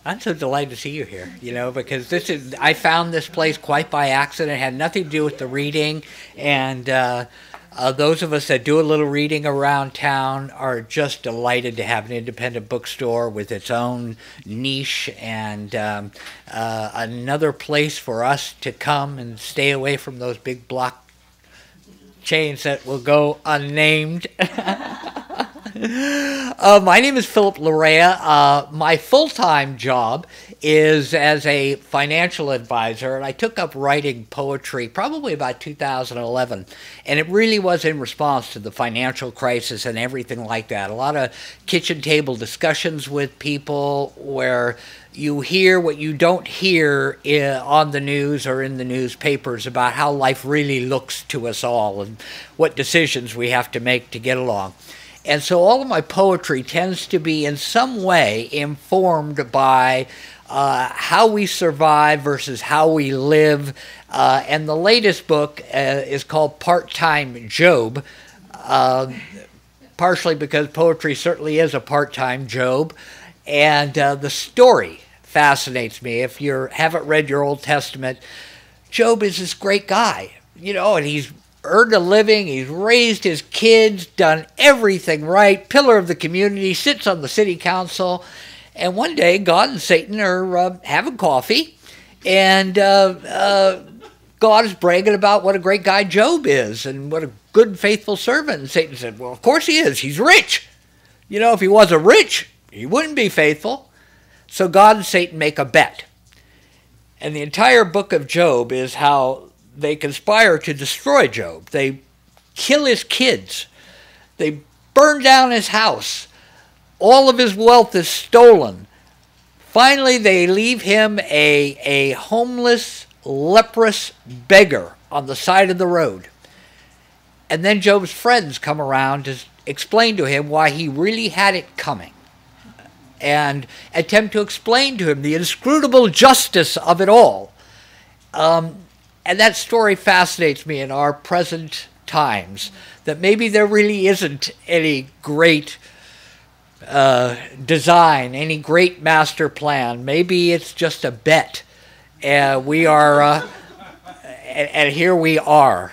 I'm so delighted to see you here, because I found this place quite by accident. It had nothing to do with the reading. And those of us that do a little reading around town are just delighted to have an independent bookstore with its own niche and another place for us to come and stay away from those big block chains that will go unnamed. My name is Phillip Larrea. My full-time job is as a financial advisor, and I took up writing poetry probably about 2011, and it really was in response to the financial crisis and everything like that. A lot of kitchen table discussions with people where you hear what you don't hear on the news or in the newspapers about how life really looks to us all and what decisions we have to make to get along. And so all of my poetry tends to be in some way informed by how we survive versus how we live. And the latest book is called Part-Time Job, partially because poetry certainly is a part-time job. And the story fascinates me. If you haven't read your Old Testament, Job is this great guy, and he's earned a living, he's raised his kids, done everything right, pillar of the community, sits on the city council, and one day God and Satan are having coffee, and God is bragging about what a great guy Job is and what a good, faithful servant. And Satan said, well, of course he is. He's rich. If he wasn't rich, he wouldn't be faithful. So God and Satan make a bet. And the entire book of Job is how they conspire to destroy Job. They kill his kids. They burn down his house. All of his wealth is stolen. Finally, they leave him a homeless, leprous beggar on the side of the road. And then Job's friends come around to explain to him why he really had it coming and attempt to explain to him the inscrutable justice of it all. And that story fascinates me in our present times, that maybe there really isn't any great design, any great master plan. Maybe it's just a bet. And we are, and here we are.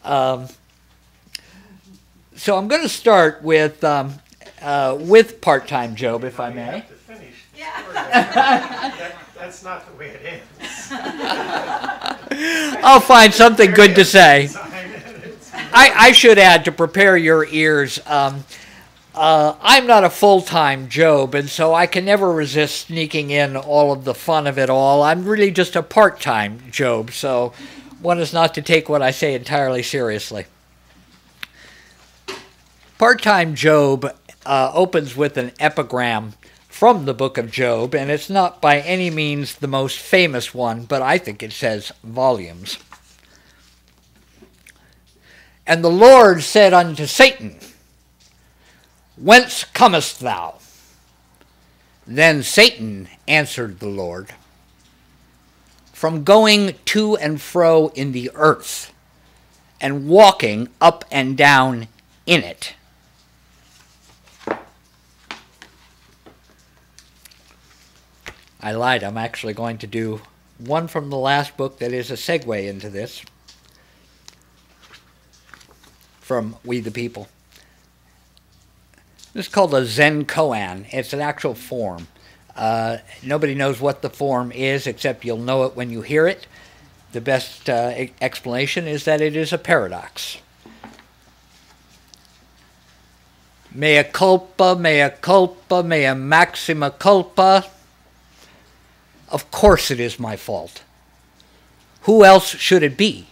So I'm going to start with Part-Time Job, if I may. You have to finish. Yeah. That's not the way it ends. I'll find something good to say. I should add, to prepare your ears, I'm not a full-time Job, and so I can never resist sneaking in all of the fun of it all. I'm really just a part-time Job, so one is not to take what I say entirely seriously. Part-Time Job opens with an epigram from the book of Job, and it's not by any means the most famous one, but I think it says volumes. And the Lord said unto Satan, Whence comest thou? Then Satan answered the Lord, From going to and fro in the earth, and walking up and down in it. I lied. I'm actually going to do one from the last book that is a segue into this, from We the People. This is called a Zen koan. It's an actual form. Nobody knows what the form is, except you'll know it when you hear it. The best explanation is that it is a paradox. Mea culpa, mea maxima culpa. Of course it is my fault. Who else should it be?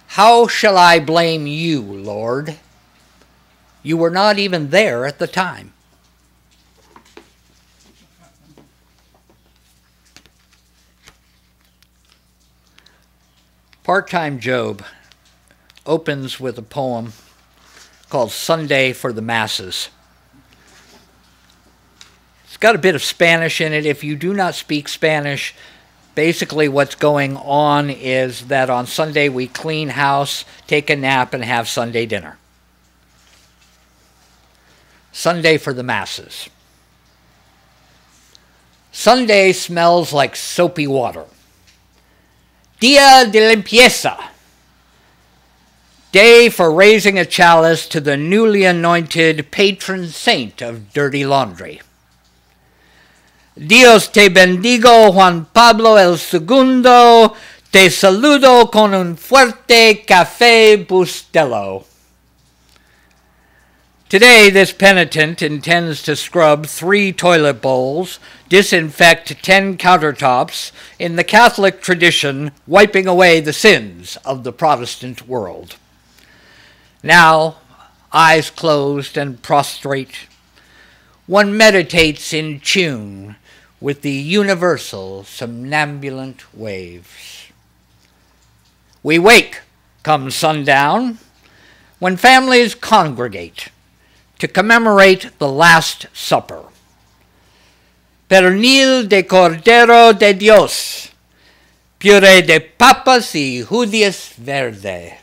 How shall I blame you, Lord? You were not even there at the time. Part-Time Job opens with a poem called Sunday for the Masses. It's got a bit of Spanish in it. If you do not speak Spanish, basically what's going on is that on Sunday we clean house, take a nap, and have Sunday dinner. Sunday for the Masses. Sunday smells like soapy water. Dia de limpieza. Day for raising a chalice to the newly anointed patron saint of dirty laundry. Dios te bendigo, Juan Pablo el Segundo. Te saludo con un fuerte café Bustelo. Today, this penitent intends to scrub 3 toilet bowls, disinfect 10 countertops, in the Catholic tradition, wiping away the sins of the Protestant world. Now, eyes closed and prostrate, one meditates in tune with the universal somnambulant waves. We wake, come sundown, when families congregate to commemorate the Last Supper. Pernil de Cordero de Dios, puré de papas y judías verde.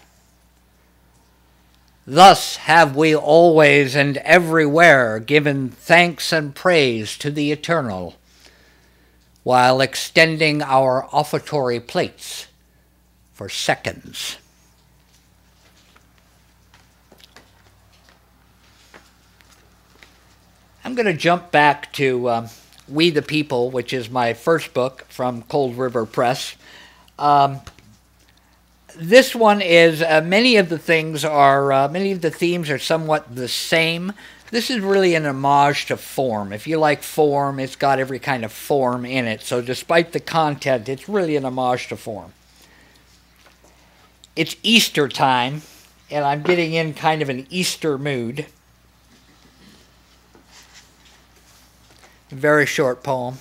Thus have we always and everywhere given thanks and praise to the Eternal, while extending our offertory plates for seconds. I'm going to jump back to We the People, which is my first book from Cold River Press. This one is, many of the themes are somewhat the same. This is really an homage to form. If you like form, it's got every kind of form in it. So despite the content, it's really an homage to form. It's Easter time, and I'm getting in kind of an Easter mood. A very short poem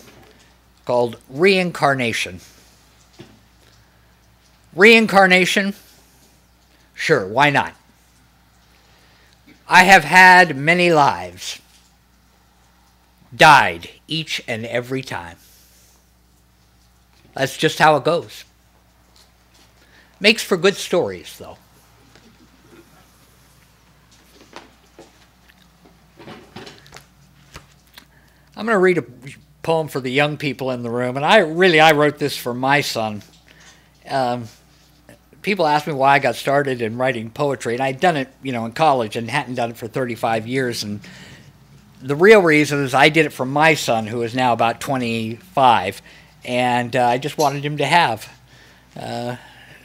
called Reincarnation. Reincarnation? Sure, why not? I have had many lives, died each and every time. That's just how it goes. Makes for good stories, though. I'm going to read a poem for the young people in the room, and I wrote this for my son. People ask me why I got started in writing poetry, and I'd done it, in college and hadn't done it for 35 years. And the real reason is I did it for my son, who is now about 25, and I just wanted him to have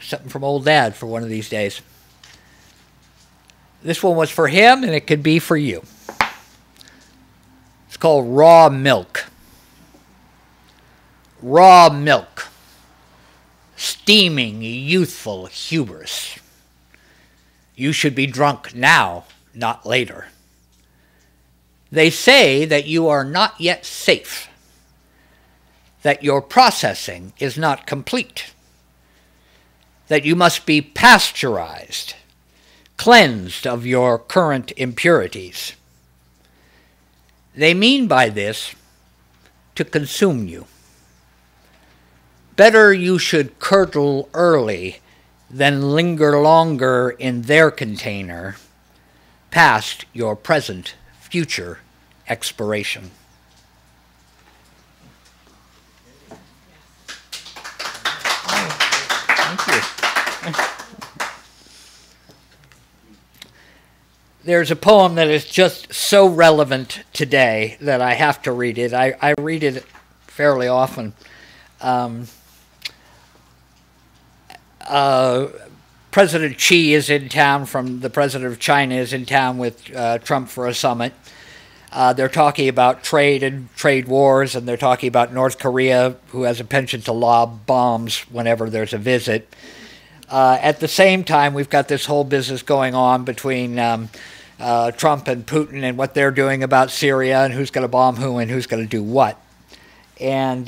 something from old Dad for one of these days. This one was for him, and it could be for you. It's called Raw Milk. Raw milk. Steaming, youthful hubris. You should be drunk now, not later. They say that you are not yet safe, that your processing is not complete, that you must be pasteurized, cleansed of your current impurities. They mean by this to consume you. Better you should curdle early than linger longer in their container past your present future expiration. Thank you. There's a poem that is just so relevant today that I have to read it. I read it fairly often. President Xi is in town the president of China is in town with Trump for a summit. They're talking about trade and trade wars, and they're talking about North Korea, who has a penchant to lob bombs whenever there's a visit. At the same time, we've got this whole business going on between Trump and Putin and what they're doing about Syria and who's going to bomb who and who's going to do what. And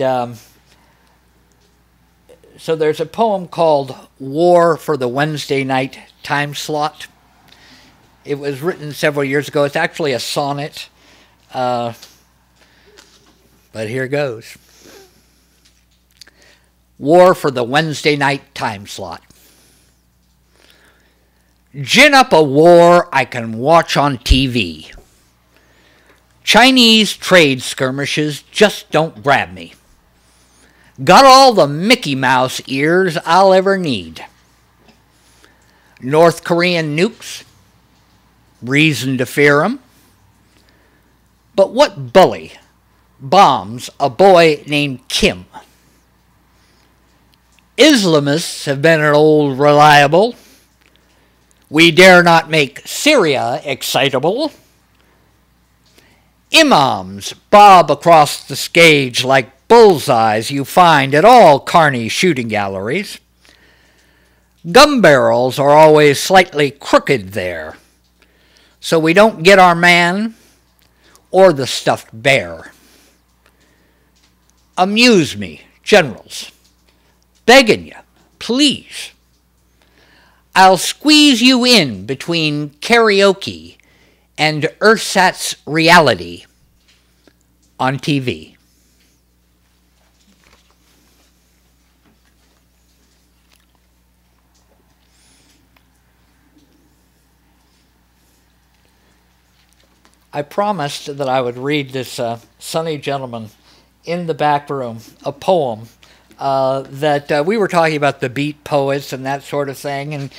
so there's a poem called War for the Wednesday Night Time Slot. It was written several years ago. It's actually a sonnet, but here goes. War for the Wednesday Night Time Slot. Gin up a war I can watch on TV. Chinese trade skirmishes just don't grab me. Got all the Mickey Mouse ears I'll ever need. North Korean nukes? Reason to fear 'em. But what bully bombs a boy named Kim? Islamists have been an old reliable. We dare not make Syria excitable. Imams bob across the stage like bullseyes you find at all carny shooting galleries. Gun barrels are always slightly crooked there, so we don't get our man or the stuffed bear. Amuse me, generals. Begging you, please. I'll squeeze you in between karaoke and ersatz reality on TV. I promised that I would read this sunny gentleman in the back room, a poem that we were talking about the beat poets and that sort of thing, and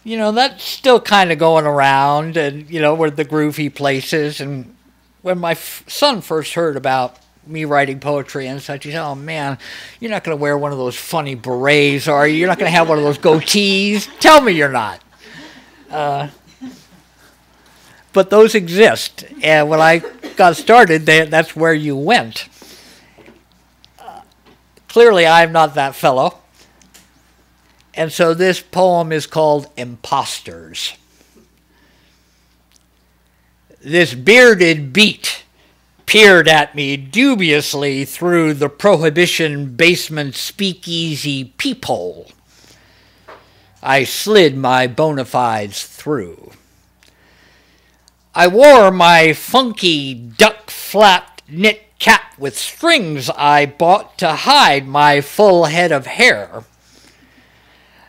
you know that's still kind of going around, and you know where the groovy places. And when my son first heard about me writing poetry and such, he said, "Oh man, you're not going to wear one of those funny berets, are you? You're not going to have one of those goatees? Tell me you're not." But those exist, and when I got started, that's where you went. Clearly, I'm not that fellow. And so this poem is called Imposters. This bearded beat peered at me dubiously through the prohibition basement speakeasy peephole. I slid my bona fides through. I wore my funky duck-flapped knit cap with strings I bought to hide my full head of hair.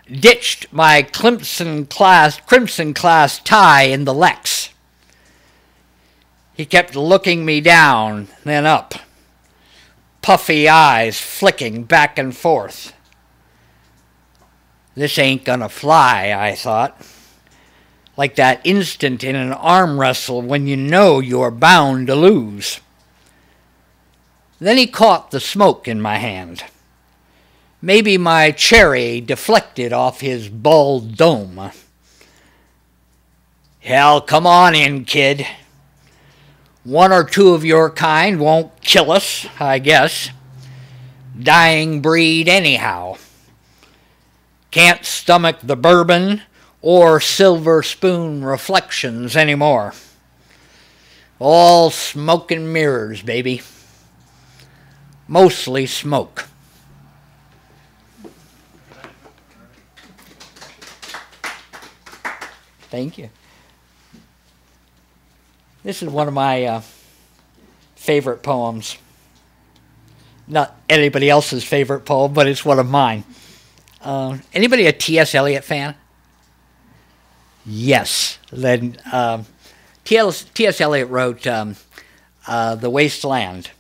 Ditched my crimson class tie in the Lex. He kept looking me down, then up, puffy eyes flicking back and forth. This ain't gonna fly, I thought. Like that instant in an arm wrestle when you know you're bound to lose. Then he caught the smoke in my hand. Maybe my cherry deflected off his bald dome. Hell, come on in, kid. One or two of your kind won't kill us, I guess. Dying breed anyhow. Can't stomach the bourbon or silver spoon reflections anymore. All smoke and mirrors, baby. Mostly smoke. Thank you. This is one of my favorite poems. Not anybody else's favorite poem, but it's one of mine. Anybody a T.S. Eliot fan? Yes. Then T.S. Eliot wrote The Waste Land.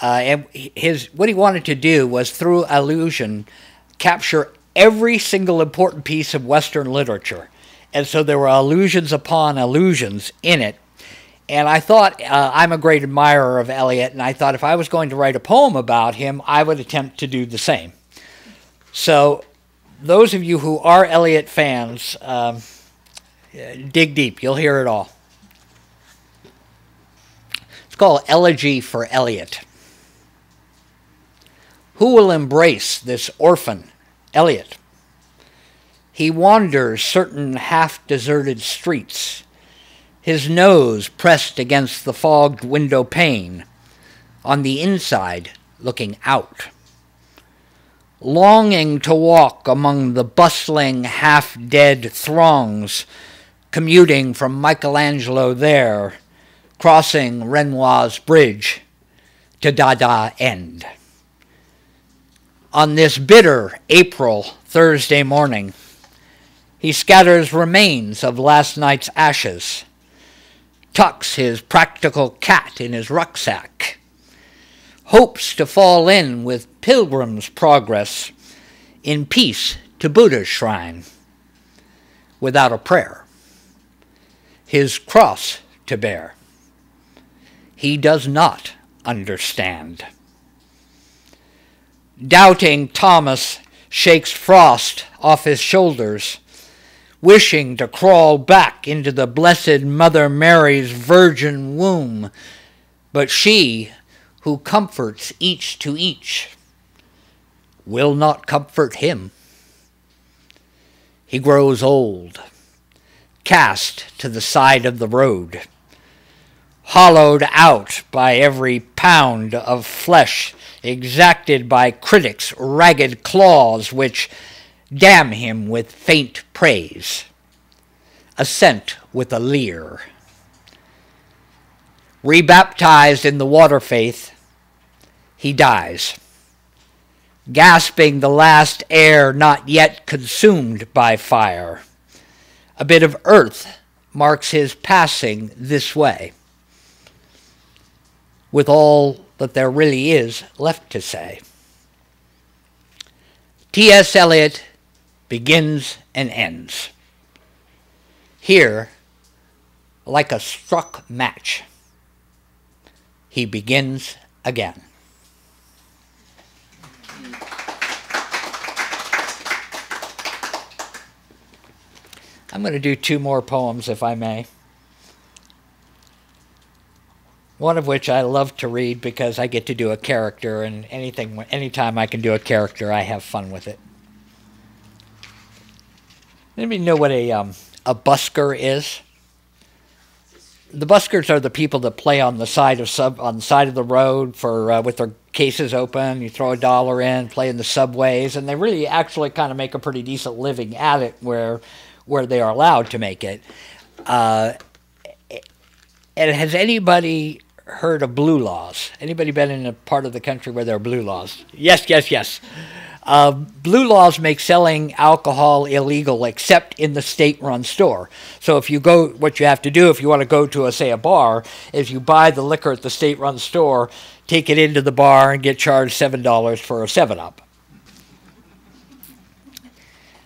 And what he wanted to do was, through allusion, capture every single important piece of Western literature. And so there were allusions upon allusions in it. And I thought, I'm a great admirer of Eliot, and I thought if I was going to write a poem about him, I would attempt to do the same. So those of you who are Eliot fans, dig deep. You'll hear it all. It's called Elegy for Eliot. Who will embrace this orphan, Eliot? He wanders certain half-deserted streets, his nose pressed against the fogged window pane, on the inside looking out. Longing to walk among the bustling, half-dead throngs, commuting from Michelangelo there, crossing Renoir's bridge to Dada End. On this bitter April Thursday morning, he scatters remains of last night's ashes, tucks his practical cat in his rucksack, hopes to fall in with Pilgrim's Progress in peace to Buddha's shrine, without a prayer, his cross to bear. He does not understand. Doubting Thomas shakes frost off his shoulders, wishing to crawl back into the Blessed Mother Mary's virgin womb, but she, who comforts each to each, will not comfort him. He grows old, cast to the side of the road, hollowed out by every pound of flesh exacted by critics' ragged claws which damn him with faint praise, assent with a leer. Rebaptized in the water faith, he dies, gasping the last air not yet consumed by fire. A bit of earth marks his passing this way, with all that there really is left to say. T.S. Eliot begins and ends. Here, like a struck match, he begins again. I'm going to do 2 more poems, if I may. One of which I love to read because I get to do a character, and anytime I can do a character, I have fun with it. Anybody know what a busker is? The buskers are the people that play on the side of the road for with their cases open. You throw $1 in, play in the subways, and they really actually kind of make a pretty decent living at it where they are allowed to make it. And has anybody heard of blue laws? Anybody been in a part of the country where there are blue laws? Yes, yes, yes. Blue laws make selling alcohol illegal except in the state-run store. So if you go, what you have to do if you want to go to, say, a bar, is you buy the liquor at the state-run store, take it into the bar, and get charged $7 for a 7-Up.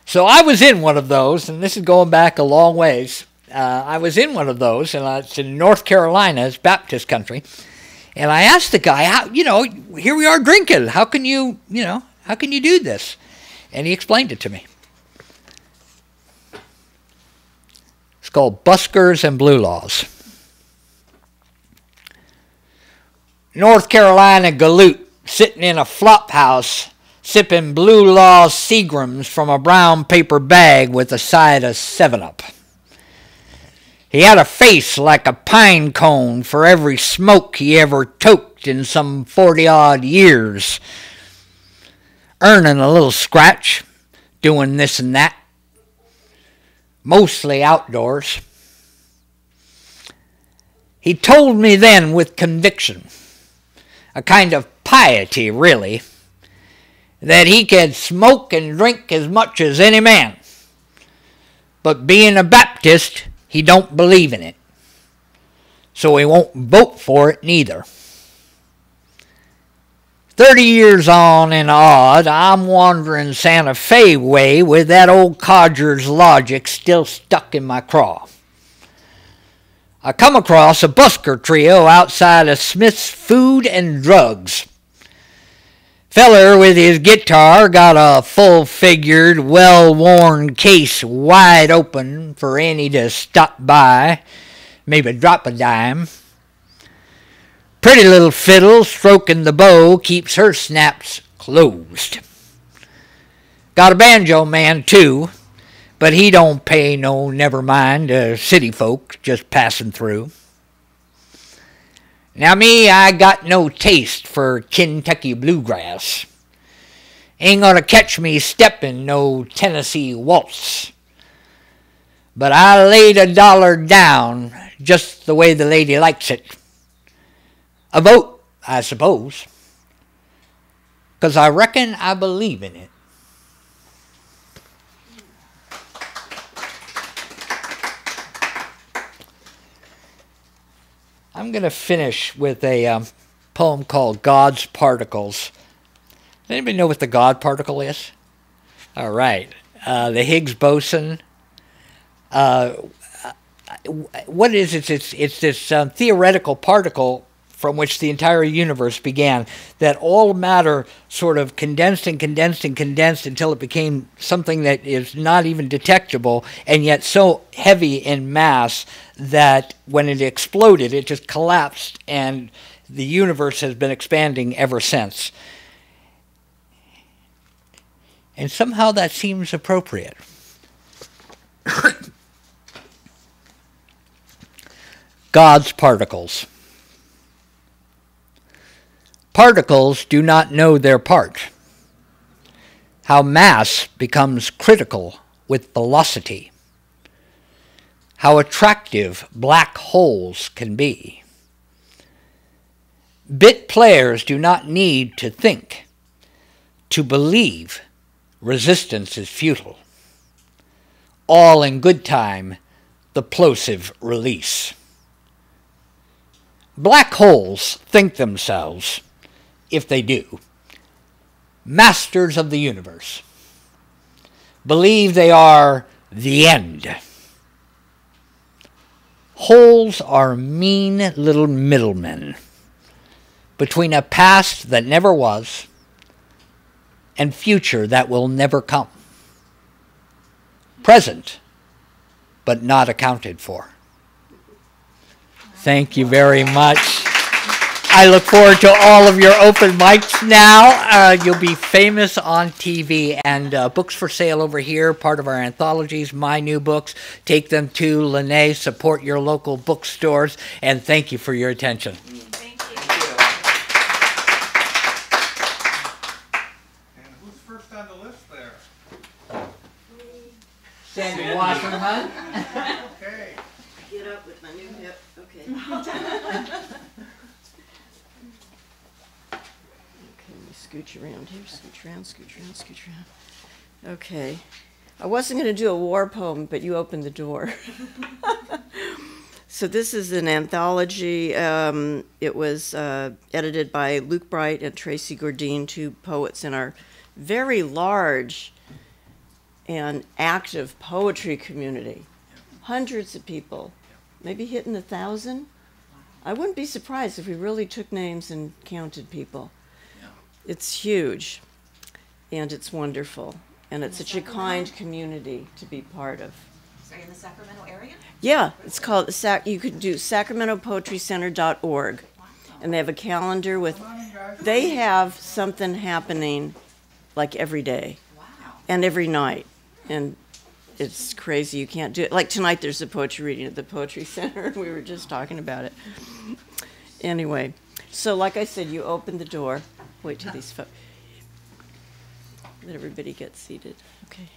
So I was in one of those, and this is going back a long ways. I was in one of those, and it's in North Carolina, it's Baptist country. And I asked the guy, how, here we are drinking. How can you do this? And he explained it to me. It's called Buskers and Blue Laws. North Carolina galoot sitting in a flop house, sipping Blue Law Seagrams from a brown paper bag with a side of 7-Up. He had a face like a pine cone for every smoke he ever toked in some 40-odd years, earning a little scratch, doing this and that, mostly outdoors. He told me then with conviction, a kind of piety really, that he could smoke and drink as much as any man, but being a Baptist, he don't believe in it, so he won't vote for it neither. 30 years on and odd, I'm wandering Santa Fe way with that old codger's logic still stuck in my craw. I come across a busker trio outside of Smith's Food and Drugs. Feller with his guitar got a full-figured, well-worn case wide open for any to stop by, maybe drop a dime. Pretty little fiddle stroking the bow keeps her snaps closed. Got a banjo man, too, but he don't pay no never mind to city folk just passing through. Now me, I got no taste for Kentucky bluegrass. Ain't gonna catch me steppin' no Tennessee waltz. But I laid $1 down just the way the lady likes it. A vote, I suppose, 'cause I reckon I believe in it. I'm going to finish with a poem called God's Particles. Does anybody know what the God particle is? All right. The Higgs boson. What it is, it's this theoretical particle from which the entire universe began, that all matter sort of condensed and condensed and condensed until it became something that is not even detectable, and yet so heavy in mass that when it exploded, it just collapsed, and the universe has been expanding ever since. And somehow that seems appropriate. God's particles. Particles do not know their part. How mass becomes critical with velocity. How attractive black holes can be. Bit players do not need to think. To believe resistance is futile. All in good time, the plosive release. Black holes think themselves, if they do, masters of the universe. Believe they are the end. Holes are mean little middlemen between a past that never was and future that will never come. Present, but not accounted for. Thank you very much. I look forward to all of your open mics now. You'll be famous on TV, and books for sale over here, part of our anthologies, my new books. Take them to Lene, support your local bookstores, and thank you for your attention. Thank you. And who's first on the list there? Sandy Wasserman. Okay. Get up with my new hip. Okay. Okay, let me scooch around here. Scooch around, scooch around, scooch around. Okay. I wasn't going to do a war poem, but you opened the door. So this is an anthology. It was edited by Luke Bright and Tracy Gordine, two poets in our very large and active poetry community. Hundreds of people, maybe hitting 1,000. I wouldn't be surprised if we really took names and counted people. It's huge, and it's wonderful, and it's such a kind community to be part of. So you're in the Sacramento area? Yeah, it's called, you could do sacramentopoetrycenter.org, and they have a calendar with, they have something happening like every day Wow. and every night, and it's crazy. You can't do it. Like tonight, there's a poetry reading at the Poetry Center, and we were just talking about it. Anyway, so like I said, you open the door. Wait till these folks. Let everybody get seated. Okay.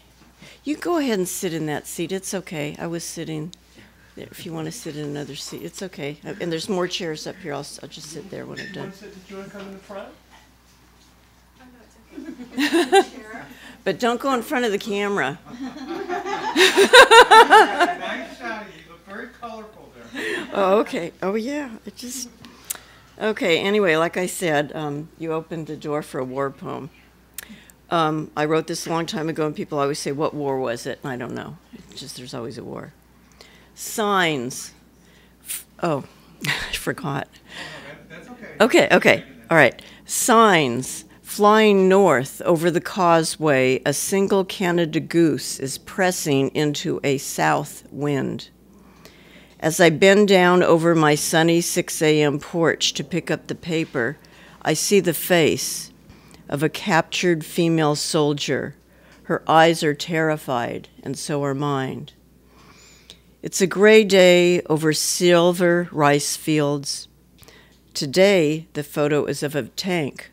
You go ahead and sit in that seat. It's okay. I was sitting there. If you want to sit in another seat, it's okay. And there's more chairs up here. I'll just sit there when I'm done. Did you want to come in the front? But don't go in front of the camera. Nice shot. You look very colorful there. Oh, okay. Oh, yeah. It just... Okay, anyway, like I said, you opened the door for a war poem. I wrote this a long time ago, and people always say, what war was it? And I don't know. It's just there's always a war. Signs. Oh, I forgot. That's okay. Okay. All right. Signs. Flying north over the causeway, a single Canada goose is pressing into a south wind. As I bend down over my sunny 6 a.m. porch to pick up the paper, I see the face of a captured female soldier. Her eyes are terrified, and so are mine. It's a gray day over silver rice fields. Today, the photo is of a tank.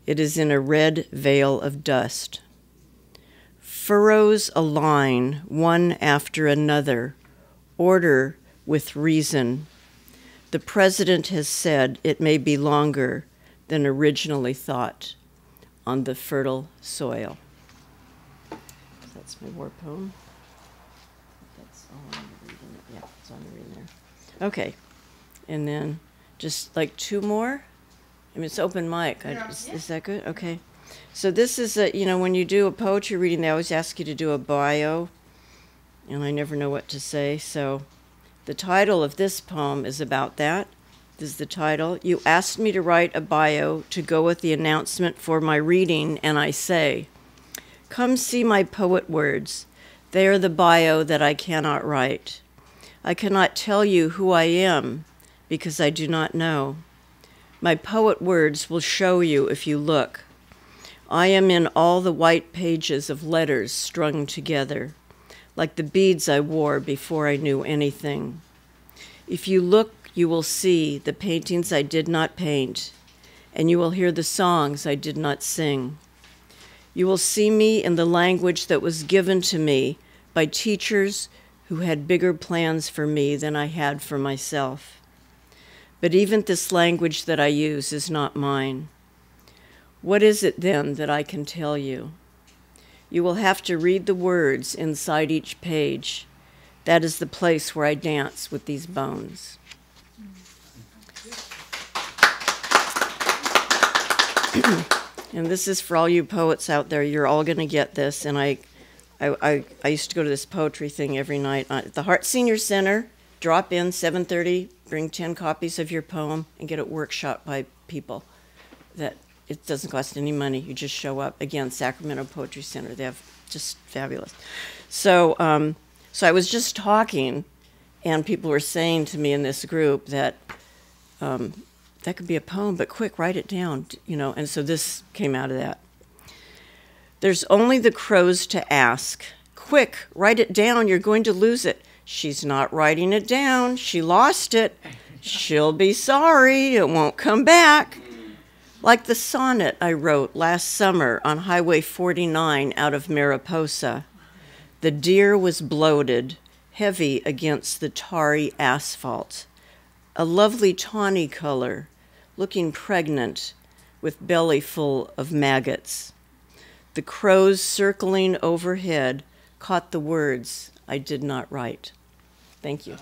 It is in a red veil of dust. Furrows align, one after another, order with reason. The president has said it may be longer than originally thought on the fertile soil. That's my war poem. That's all I'm reading. Yeah, it's on the reading there. Okay. And then just like 2 more. I mean, it's open mic. Yeah. Is that good? Okay. So this is when you do a poetry reading, they always ask you to do a bio, and I never know what to say. So the title of this poem is about that. This is the title. You asked me to write a bio to go with the announcement for my reading, and I say, come see my poet words. They are the bio that I cannot write. I cannot tell you who I am because I do not know. My poet words will show you if you look. I am in all the white pages of letters strung together, like the beads I wore before I knew anything. If you look, you will see the paintings I did not paint, and you will hear the songs I did not sing. You will see me in the language that was given to me by teachers who had bigger plans for me than I had for myself. But even this language that I use is not mine. What is it then that I can tell you? You will have to read the words inside each page. That is the place where I dance with these bones. And this is for all you poets out there. You're all going to get this. And I used to go to this poetry thing every night at the Hart Senior Center. Drop in 7:30, bring 10 copies of your poem, and get it workshopped by people. That it doesn't cost any money. You just show up. Again, Sacramento Poetry Center. They have just fabulous. So I was just talking, and people were saying to me in this group that that could be a poem, but quick, write it down, and so this came out of that. There's only the crows to ask. Quick, write it down, you're going to lose it. She's not writing it down, she lost it. She'll be sorry, it won't come back. Like the sonnet I wrote last summer on Highway 49 out of Mariposa. The deer was bloated, heavy against the tarry asphalt. A lovely tawny color, looking pregnant, with belly full of maggots. The crows circling overhead caught the words I did not write. Thank you.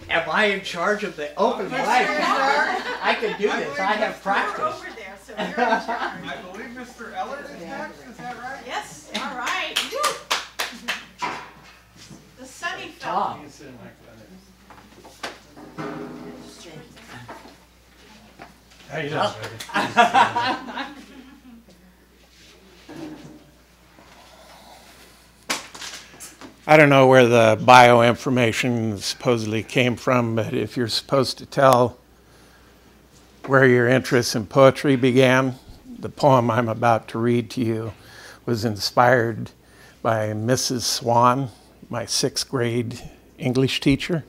Am I in charge of the open mic? I can do this. I have practice. Over there, so you're in charge. I believe Mr. Eller is next, is that right? Yes, all right. Woo. The sunny fellow. Tom. How you doing, baby? I don't know where the bio information supposedly came from, but if you're supposed to tell where your interest in poetry began, the poem I'm about to read to you was inspired by Mrs. Swan, my 6th grade English teacher.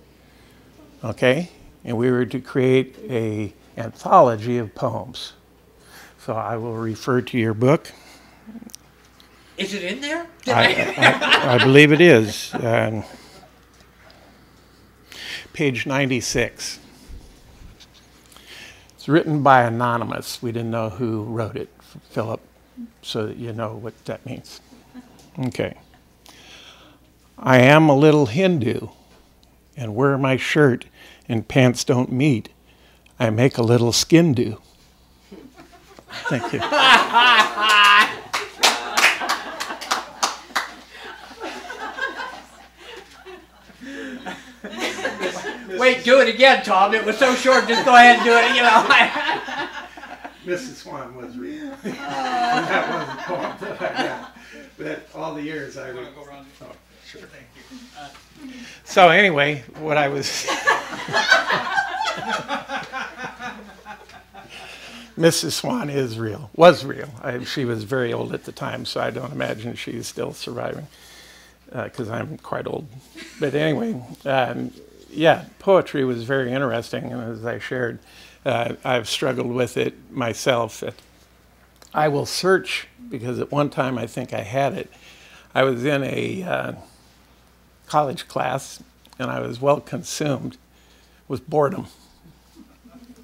Okay? And we were to create an anthology of poems. So I will refer to your book. Is it in there? I believe it is. Page 96. It's written by anonymous. We didn't know who wrote it, Philip, so that you know what that means. Okay. I am a little Hindu, and where my shirt and pants don't meet, I make a little skin do. Thank you. Wait, do it again, Tom. It was so short. Just go ahead and do it. Mrs. Swan was real. That was a poem that I got. But all the years I would. Oh, sure. Thank you. So anyway, what I was. Mrs. Swan is real. Was real. She was very old at the time, so I don't imagine she's still surviving. Because I'm quite old. But anyway. Yeah, poetry was very interesting, and as I shared, I've struggled with it myself. I will search, because at one time I think I had it. I was in a college class, and I was well consumed with boredom.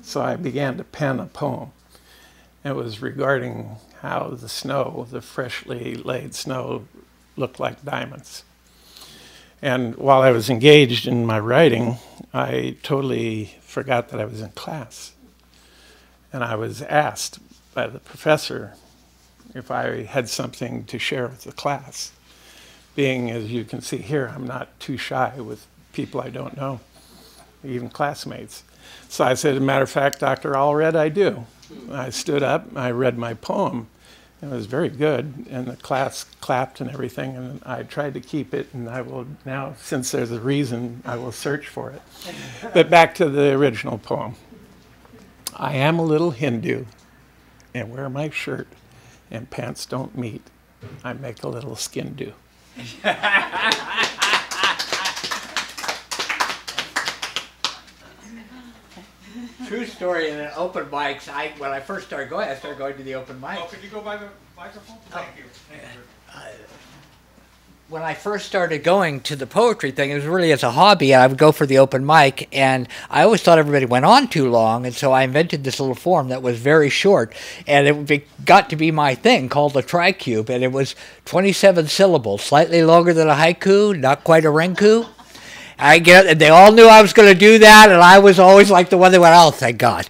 So I began to pen a poem. It was regarding how the snow, the freshly laid snow, looked like diamonds. And while I was engaged in my writing, I totally forgot that I was in class. And I was asked by the professor if I had something to share with the class. Being, as you can see here, I'm not too shy with people I don't know, even classmates. So I said, as a matter of fact, Dr. Allred, I do. I stood up, I read my poem. It was very good, and the class clapped and everything, and I tried to keep it, and I will now, since there's a reason, I will search for it. But back to the original poem. I am a little Hindu, and where my shirt and pants don't meet, I make a little skin do. True story. In an open mics, when I first started going, I started going to the open mics. Oh, could you go by the microphone? Thank you. When I first started going to the poetry thing, it was really as a hobby. I would go for the open mic, and I always thought everybody went on too long, and so I invented this little form that was very short, and it got to be my thing called the tricube, and it was 27 syllables, slightly longer than a haiku, not quite a rinku. And they all knew I was going to do that, and I was always like the one that went, oh, thank God.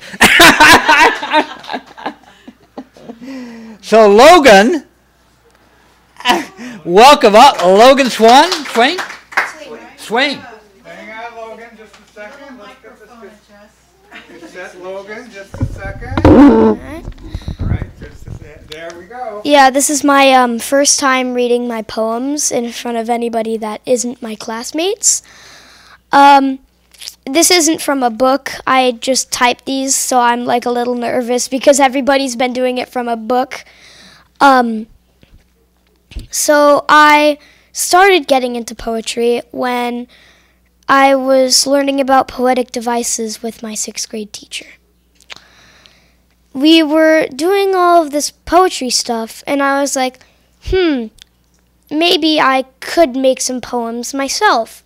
So Logan, welcome up. Logan Swain? Swing. Hang on, Logan, just a second. Let's get this get set, Logan, just a second. All right, just a second. There we go. Yeah, this is my first time reading my poems in front of anybody that isn't my classmates. This isn't from a book. I just typed these, so I'm like a little nervous because everybody's been doing it from a book. So I started getting into poetry when I was learning about poetic devices with my 6th grade teacher. We were doing all of this poetry stuff, and I was like, maybe I could make some poems myself.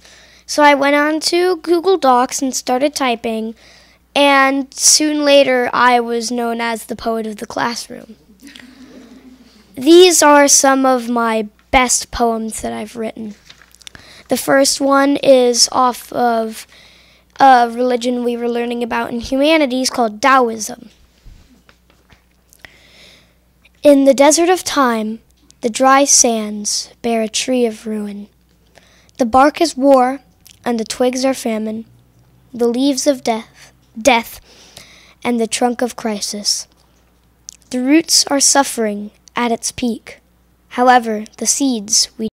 So I went on to Google Docs and started typing, and soon later I was known as the poet of the classroom. These are some of my best poems that I've written. The first one is off of a religion we were learning about in humanities called Taoism. In the desert of time, the dry sands bear a tree of ruin. The bark is war, and the twigs are famine, the leaves of death, and the trunk of crisis. The roots are suffering at its peak. However, the seeds we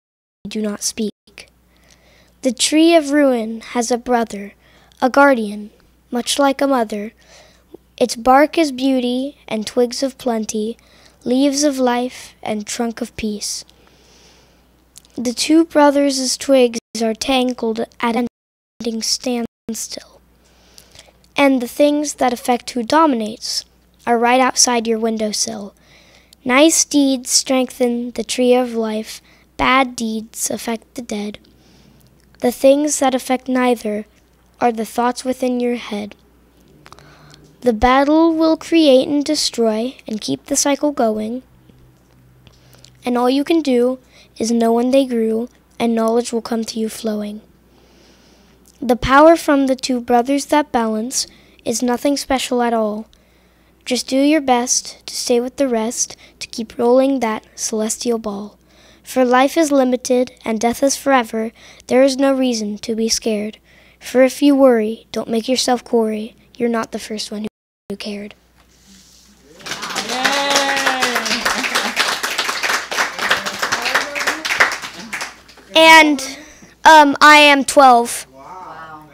do not speak. The tree of ruin has a brother, a guardian, much like a mother. Its bark is beauty and twigs of plenty, leaves of life and trunk of peace. The two brothers' twigs are tangled at an ending standstill. And the things that affect who dominates are right outside your windowsill. Nice deeds strengthen the tree of life, bad deeds affect the dead. The things that affect neither are the thoughts within your head. The battle will create and destroy and keep the cycle going. And all you can do is know when they grew, and knowledge will come to you flowing. The power from the two brothers that balance is nothing special at all. Just do your best to stay with the rest, to keep rolling that celestial ball. For life is limited and death is forever, there is no reason to be scared. For if you worry, don't make yourself quarry, you're not the first one who cared. And I am 12. Wow.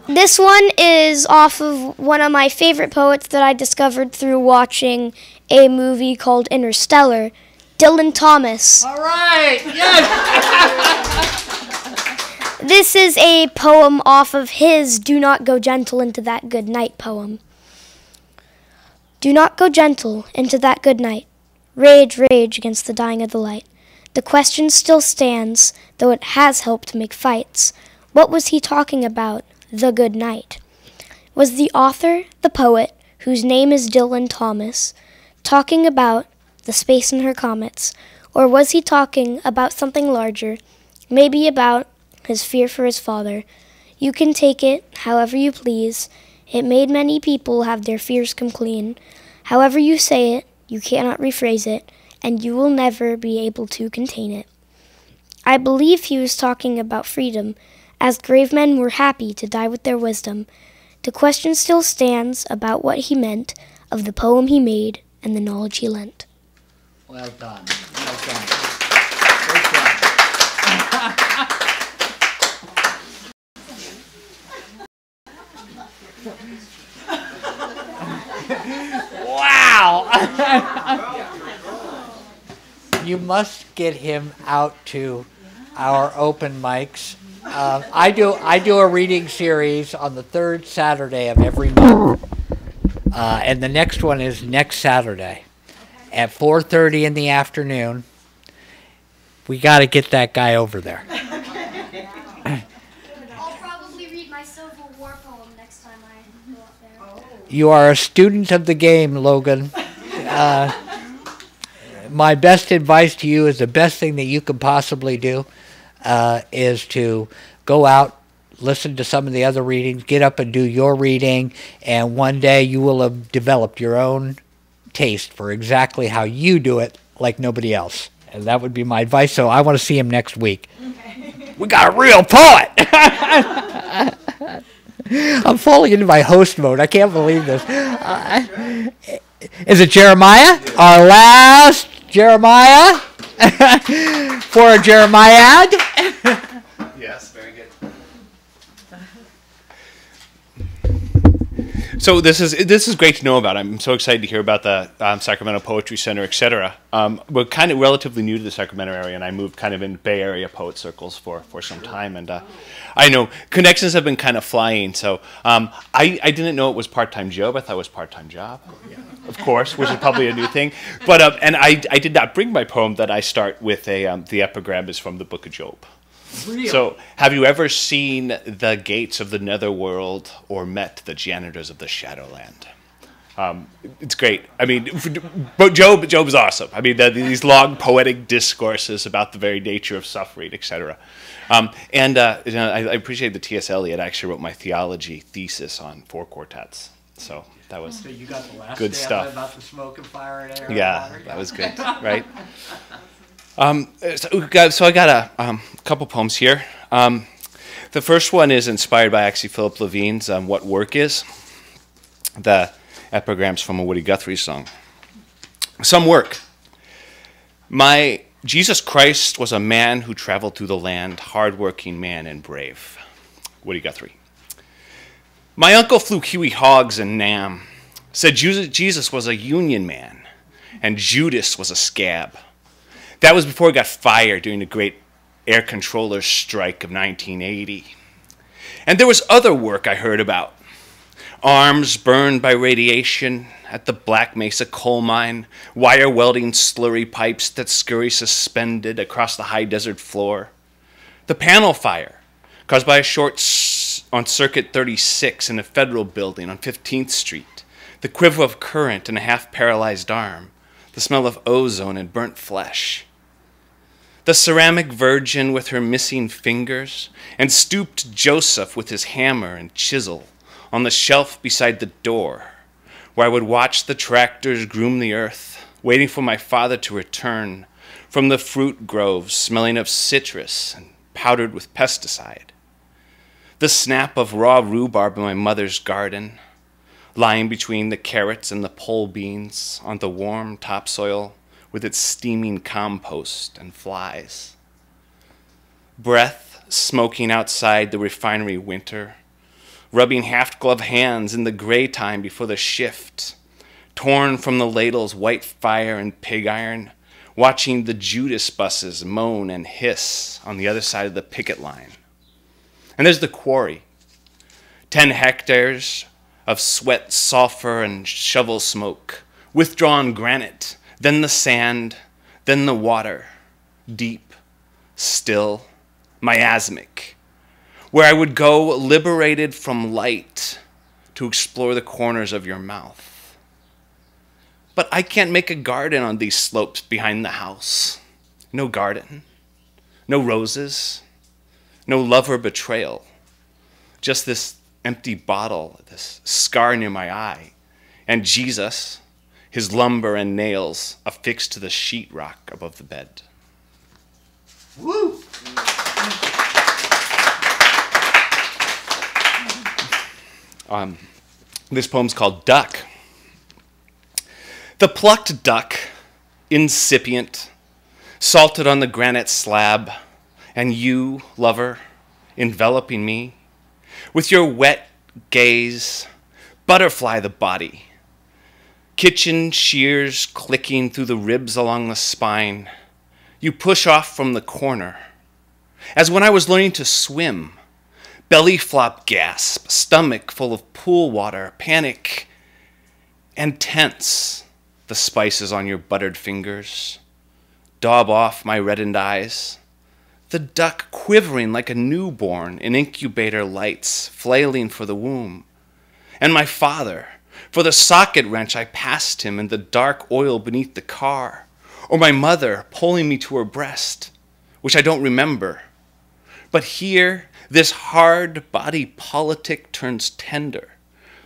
This one is off of one of my favorite poets that I discovered through watching a movie called Interstellar, Dylan Thomas. All right, yes. This is a poem off of his Do Not Go Gentle Into That Good Night poem. Do not go gentle into that good night. Rage, rage against the dying of the light. The question still stands, though it has helped make fights. What was he talking about, the good night? Was the author, the poet, whose name is Dylan Thomas, talking about the space in her comets? Or was he talking about something larger, maybe about his fear for his father. You can take it however you please. It made many people have their fears come clean. However you say it, you cannot rephrase it, and you will never be able to contain it. I believe he was talking about freedom, as grave men were happy to die with their wisdom. The question still stands about what he meant of the poem he made and the knowledge he lent. Well done. Well done. Great job. Wow. You must get him out to our open mics. I do a reading series on the third Saturday of every month, and the next one is next Saturday at 4:30 in the afternoon. We got to get that guy over there. I'll probably read my Civil War poem next time I go up there. You are a student of the game, Logan. My best advice to you is the best thing that you could possibly do is to go out, listen to some of the other readings, get up and do your reading, and one day you will have developed your own taste for exactly how you do it like nobody else. And that would be my advice, so I want to see him next week. Okay. We got a real poet! I'm falling into my host mode. I can't believe this. Is it Jeremiah? Our last Jeremiah? For a Jeremiad? Yes, very good. So this is great to know about. I'm so excited to hear about the Sacramento Poetry Center, etc. We're kind of relatively new to the Sacramento area, and I moved kind of in Bay Area poet circles for some time. And I know connections have been kind of flying. So I didn't know it was part-time job. I thought it was part-time job, of course, which is probably a new thing. But and I did not bring my poem that I start with the epigram is from the Book of Job. Really? So, have you ever seen the gates of the netherworld or met the janitors of the Shadowland? It's great. I mean, but Job is awesome. I mean, these long poetic discourses about the very nature of suffering, etc. I appreciate the T.S. Eliot actually wrote my theology thesis on 4 quartets. So that was So you got the last good stuff. about the smoke and fire and air. Yeah, that was good, right? So I got a couple poems here. The first one is inspired by actually Philip Levine's What Work Is. The epigram's from a Woody Guthrie song. Some work. My Jesus Christ was a man who traveled through the land, hard-working man and brave. Woody Guthrie. My uncle flew Huey hogs and Nam. Said Jesus was a Union man and Judas was a scab. That was before he got fired during the great air controller strike of 1980. And there was other work I heard about. Arms burned by radiation at the Black Mesa coal mine, wire welding slurry pipes that scurry suspended across the high desert floor. The panel fire caused by a short on Circuit 36 in a federal building on 15th Street. The quiver of current in a half-paralyzed arm. The smell of ozone and burnt flesh. The ceramic virgin with her missing fingers, and stooped Joseph with his hammer and chisel on the shelf beside the door, where I would watch the tractors groom the earth, waiting for my father to return from the fruit groves smelling of citrus and powdered with pesticide. The snap of raw rhubarb in my mother's garden, lying between the carrots and the pole beans on the warm topsoil with its steaming compost and flies. Breath smoking outside the refinery winter, rubbing half-gloved hands in the gray time before the shift, torn from the ladle's white fire and pig iron, watching the Judas buses moan and hiss on the other side of the picket line. And there's the quarry, 10 hectares of sweat, sulfur, and shovel smoke, withdrawn granite, then the sand, then the water, deep, still, miasmic, where I would go liberated from light to explore the corners of your mouth. But I can't make a garden on these slopes behind the house. No garden, no roses, no love or betrayal. Just this empty bottle, this scar near my eye, and Jesus, his lumber and nails affixed to the sheetrock above the bed. Woo! This poem's called Duck. The plucked duck, incipient, salted on the granite slab, and you, lover, enveloping me, with your wet gaze, butterfly the body, kitchen shears clicking through the ribs along the spine, you push off from the corner, as when I was learning to swim, belly flop gasp, stomach full of pool water, panic, and tense, the spices on your buttered fingers, daub off my reddened eyes, the duck quivering like a newborn in incubator lights, flailing for the womb, and my father, for the socket wrench I passed him in the dark oil beneath the car, or my mother pulling me to her breast, which I don't remember. But here, this hard body politic turns tender,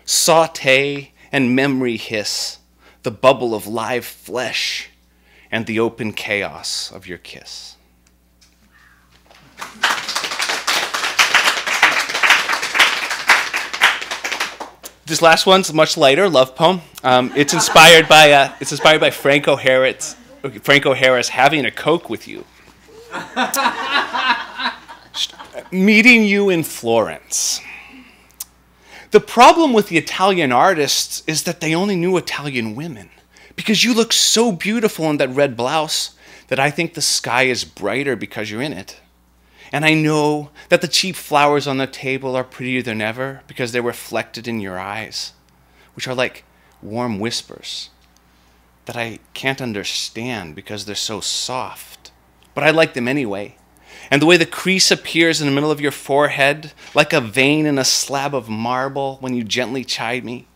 saute and memory hiss, the bubble of live flesh, and the open chaos of your kiss. This last one's much lighter, love poem. It's inspired by Frank O'Hara's Having a Coke with You. Meeting you in Florence. The problem with the Italian artists is that they only knew Italian women, because you look so beautiful in that red blouse that I think the sky is brighter because you're in it. And I know that the cheap flowers on the table are prettier than ever because they're reflected in your eyes, which are like warm whispers that I can't understand because they're so soft. But I like them anyway. And the way the crease appears in the middle of your forehead, like a vein in a slab of marble when you gently chide me.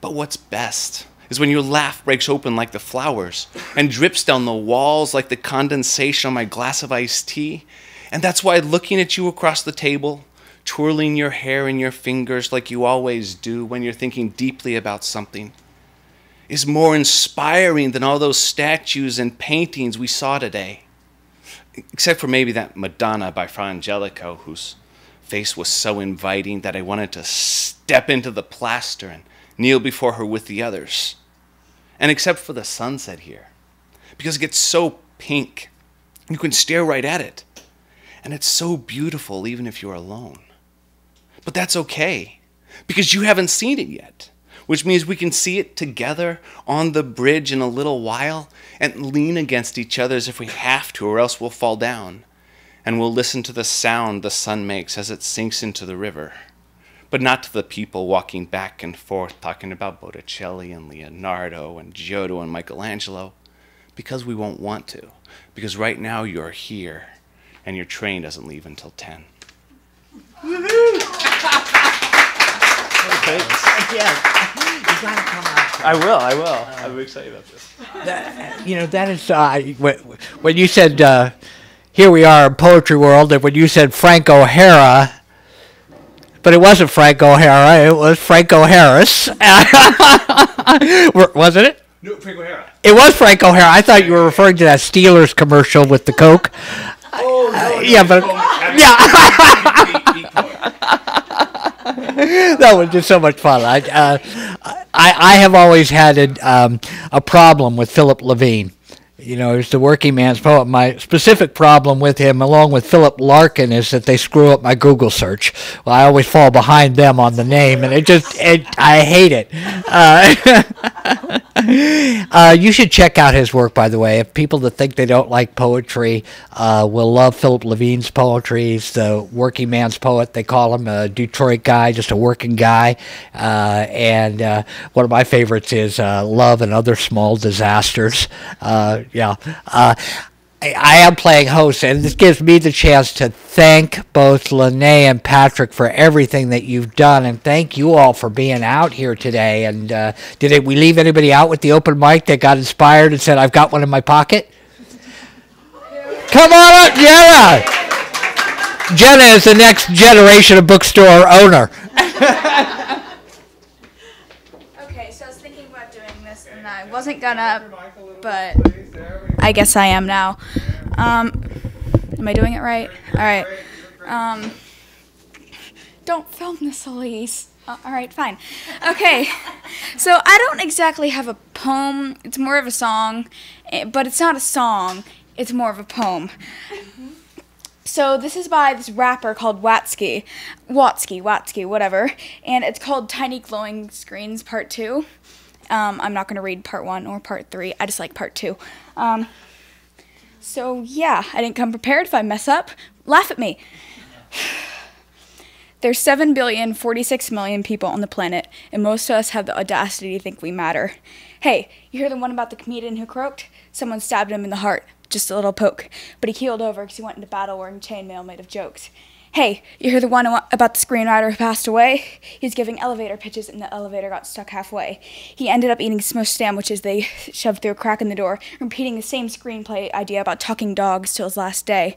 But what's best is when your laugh breaks open like the flowers and drips down the walls like the condensation on my glass of iced tea. And that's why looking at you across the table, twirling your hair in your fingers like you always do when you're thinking deeply about something, is more inspiring than all those statues and paintings we saw today. Except for maybe that Madonna by Fra Angelico, whose face was so inviting that I wanted to step into the plaster and kneel before her with the others. And except for the sunset here, because it gets so pink, you can stare right at it. And it's so beautiful even if you're alone. But that's okay, because you haven't seen it yet, which means we can see it together on the bridge in a little while and lean against each other as if we have to, or else we'll fall down. And we'll listen to the sound the sun makes as it sinks into the river, but not to the people walking back and forth talking about Botticelli and Leonardo and Giotto and Michelangelo, because we won't want to, because right now you're here. And your train doesn't leave until 10. Woohoo! Thanks. Yeah, you gotta come out. I will. I'm excited about this. That is when you said here we are in Poetry World, and when you said Frank O'Hara, but it wasn't Frank O'Hara, it was Franco Harris. Wasn't it? No, Frank O'Hara. It was Frank O'Hara. I thought you were referring to that Steelers commercial with the Coke. Oh, no, yeah, but that was just so much fun. I have always had a problem with Philip Levine. You know, he's the working man's poet. My specific problem with him, along with Philip Larkin, is that they screw up my Google search. Well, I always fall behind them on the name, and I hate it. You should check out his work, by the way. If people that think they don't like poetry will love Philip Levine's poetry. He's the working man's poet. They call him a Detroit guy, just a working guy. And one of my favorites is Love and Other Small Disasters. I am playing host, and this gives me the chance to thank both Lene and Patrick for everything that you've done, and thank you all for being out here today. And did we leave anybody out with the open mic that got inspired and said, I've got one in my pocket? Come on up, yeah. Jenna is the next generation of bookstore owner. Okay, so I was thinking about doing this, and I wasn't gonna, but I guess I am now. Am I doing it right? All right. Don't film this, Elise. All right, fine. Okay, so I don't exactly have a poem. It's more of a song, but it's not a song. It's more of a poem. So this is by this rapper called Watsky, whatever, and it's called Tiny Glowing Screens Part 2. I'm not going to read Part 1 or Part 3. I just like Part 2. So yeah, I didn't come prepared. If I mess up, laugh at me. There's 7,046,000,000 people on the planet, and most of us have the audacity to think we matter. Hey, you hear the one about the comedian who croaked? Someone stabbed him in the heart, just a little poke, but he keeled over because he went into battle wearing chainmail made of jokes. Hey, you hear the one about the screenwriter who passed away? He's giving elevator pitches and the elevator got stuck halfway. He ended up eating smushed sandwiches they shoved through a crack in the door, repeating the same screenplay idea about talking dogs till his last day.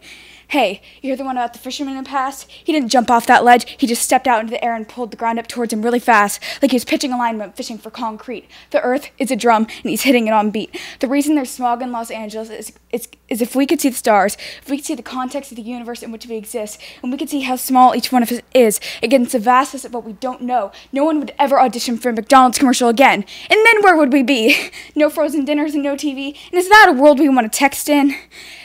Hey, you hear the one about the fisherman in the past? He didn't jump off that ledge, he just stepped out into the air and pulled the ground up towards him really fast, like he was pitching a line but fishing for concrete. The earth is a drum, and he's hitting it on beat. The reason there's smog in Los Angeles is if we could see the stars, if we could see the context of the universe in which we exist, and we could see how small each one of us is against the vastness of what we don't know, no one would ever audition for a McDonald's commercial again. And then where would we be? No frozen dinners and no TV? And is that a world we want to text in?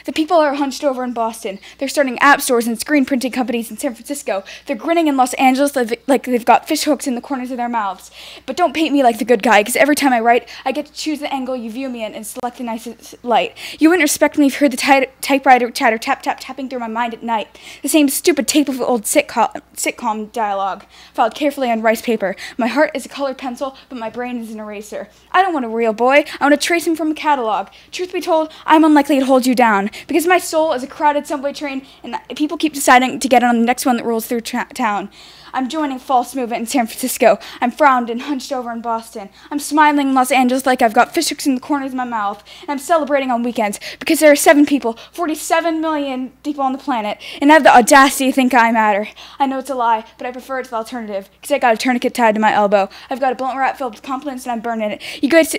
The people are hunched over in Boston. They're starting app stores and screen printing companies in San Francisco. They're grinning in Los Angeles like they've got fish hooks in the corners of their mouths. But don't paint me like the good guy, because every time I write, I get to choose the angle you view me in and select the nicest light. You wouldn't respect me if you heard the typewriter chatter tapping through my mind at night. The same stupid tape of old sitcom dialogue, filed carefully on rice paper. My heart is a colored pencil, but my brain is an eraser. I don't want a real boy. I want to trace him from a catalog. Truth be told, I'm unlikely to hold you down, because my soul is a crowded subway train, and people keep deciding to get on the next one that rolls through town. I'm joining false movement in San Francisco. I'm frowned and hunched over in Boston. I'm smiling in Los Angeles like I've got fish hooks in the corners of my mouth. And I'm celebrating on weekends because there are 47 million people on the planet, and I have the audacity to think I matter. I know it's a lie, but I prefer it to the alternative because I got a tourniquet tied to my elbow. I've got a blunt wrap filled with compliments and I'm burning it.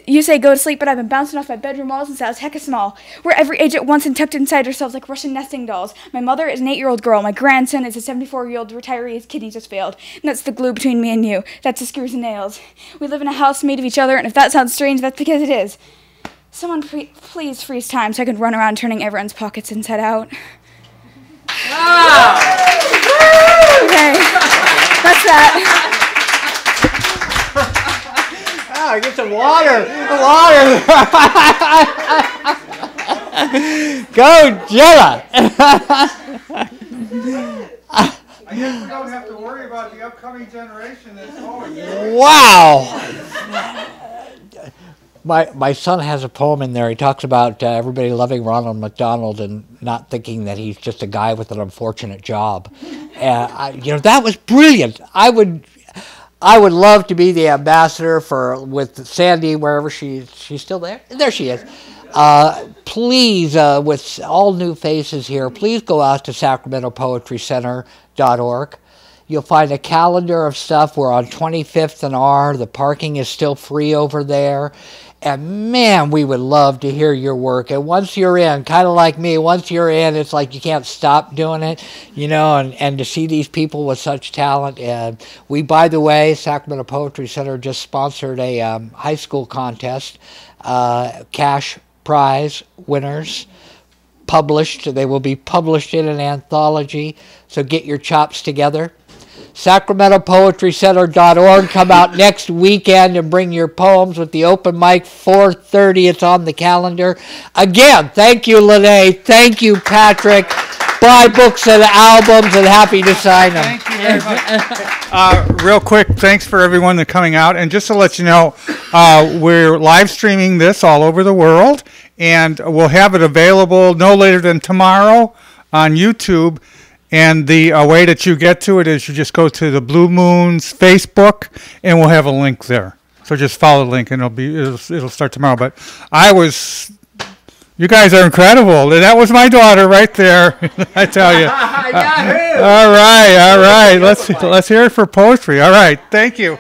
You say go to sleep, but I've been bouncing off my bedroom walls since I was hecka small. We're every age at once and tucked inside ourselves like Russian nesting dolls. My mother is an 8-year-old girl. My grandson is a 74-year-old retiree. His kidney just failed. And that's the glue between me and you. That's the screws and nails. We live in a house made of each other, and if that sounds strange, that's because it is. Someone please freeze time so I can run around turning everyone's pockets inside out. Wow! Okay, that's that. Oh, get some water. Go, Jenna. I guess we don't have to worry about the upcoming generation that's going. Wow. My son has a poem in there. He talks about everybody loving Ronald McDonald and not thinking that he's just a guy with an unfortunate job. That was brilliant. I would love to be the ambassador with Sandy, wherever she's still there. There she is. Please, with all new faces here, please go out to SacramentoPoetryCenter.org. You'll find a calendar of stuff. We're on 25th and R. The parking is still free over there. And man, we would love to hear your work. And once you're in, kind of like me, once you're in, it's like you can't stop doing it, and to see these people with such talent. And we, by the way, Sacramento Poetry Center just sponsored a high school contest, cash prize winners published. They will be published in an anthology, so get your chops together. SacramentoPoetryCenter.org. Come out next weekend and bring your poems with the open mic, 4:30. It's on the calendar. Again, thank you, Lene. Thank you, Patrick. Buy books and albums, and happy to sign them. Thank you very much. Real quick, thanks for everyone that's coming out. And just to let you know, we're live streaming this all over the world, and we'll have it available no later than tomorrow on YouTube. And the way that you get to it is you just go to the bluMoon's Facebook, and we'll have a link there. So just follow the link, and it'll start tomorrow. But you guys are incredible. That was my daughter right there. I tell you. I got it. All right. Let's hear it for poetry. All right, thank you.